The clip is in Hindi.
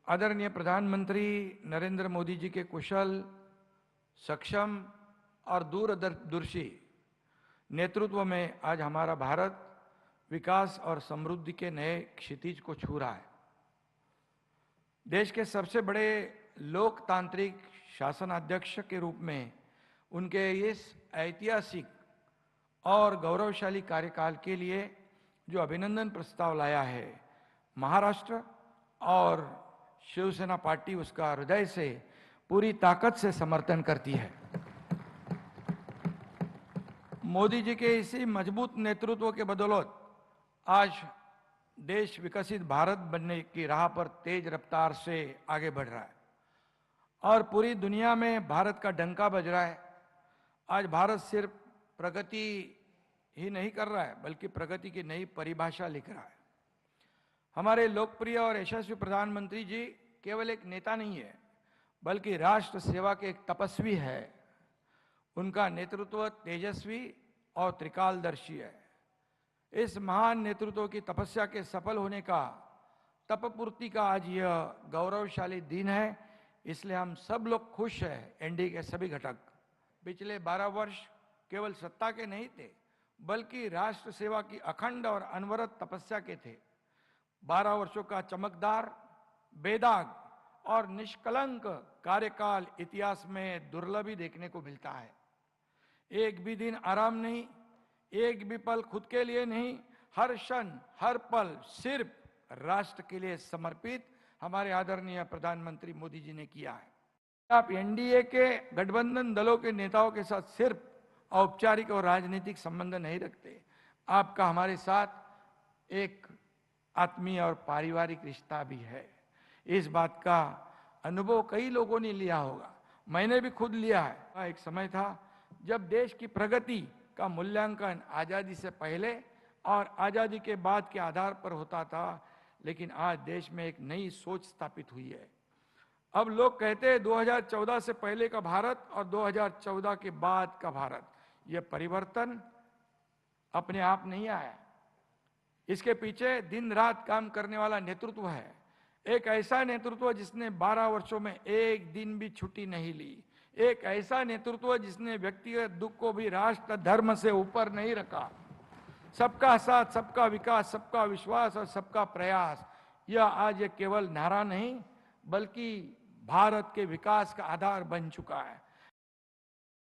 आदरणीय प्रधानमंत्री नरेंद्र मोदी जी के कुशल, सक्षम और दूरदर्शी नेतृत्व में आज हमारा भारत विकास और समृद्धि के नए क्षितिज को छू रहा है। देश के सबसे बड़े लोकतांत्रिक शासनाध्यक्ष के रूप में उनके इस ऐतिहासिक और गौरवशाली कार्यकाल के लिए जो अभिनंदन प्रस्ताव लाया है, महाराष्ट्र और शिवसेना पार्टी उसका हृदय से पूरी ताकत से समर्थन करती है। मोदी जी के इसी मजबूत नेतृत्व के बदौलत आज देश विकसित भारत बनने की राह पर तेज रफ्तार से आगे बढ़ रहा है और पूरी दुनिया में भारत का डंका बज रहा है। आज भारत सिर्फ प्रगति ही नहीं कर रहा है, बल्कि प्रगति की नई परिभाषा लिख रहा है। हमारे लोकप्रिय और यशस्वी प्रधानमंत्री जी केवल एक नेता नहीं है, बल्कि राष्ट्र सेवा के एक तपस्वी है। उनका नेतृत्व तेजस्वी और त्रिकालदर्शी है। इस महान नेतृत्व की तपस्या के सफल होने का, तपपूर्ति का आज यह गौरवशाली दिन है। इसलिए हम सब लोग खुश हैं। एनडीए के सभी घटक पिछले 12 वर्ष केवल सत्ता के नहीं थे, बल्कि राष्ट्र सेवा की अखंड और अनवरत तपस्या के थे। 12 वर्षों का चमकदार, बेदाग और निष्कलंक कार्यकाल इतिहास में दुर्लभ ही देखने को मिलता है। एक भी दिन आराम नहीं, एक भी पल खुद के लिए नहीं, हर क्षण हर पल सिर्फ राष्ट्र के लिए समर्पित हमारे आदरणीय प्रधानमंत्री मोदी जी ने किया है। आप एनडीए के गठबंधन दलों के नेताओं के साथ सिर्फ औपचारिक और राजनीतिक संबंध नहीं रखते, आपका हमारे साथ एक आत्मीय और पारिवारिक रिश्ता भी है। इस बात का अनुभव कई लोगों ने लिया होगा, मैंने भी खुद लिया है। एक समय था जब देश की प्रगति का मूल्यांकन आजादी से पहले और आजादी के बाद के आधार पर होता था, लेकिन आज देश में एक नई सोच स्थापित हुई है। अब लोग कहते हैं 2014 से पहले का भारत और 2014 के बाद का भारत। यह परिवर्तन अपने आप नहीं आया, इसके पीछे दिन रात काम करने वाला नेतृत्व है। एक ऐसा नेतृत्व जिसने 12 वर्षों में एक दिन भी छुट्टी नहीं ली। एक ऐसा नेतृत्व जिसने व्यक्तिगत दुख को भी राष्ट्र धर्म से ऊपर नहीं रखा। सबका साथ, सबका विकास, सबका विश्वास और सबका प्रयास, यह आज ये केवल नारा नहीं, बल्कि भारत के विकास का आधार बन चुका है।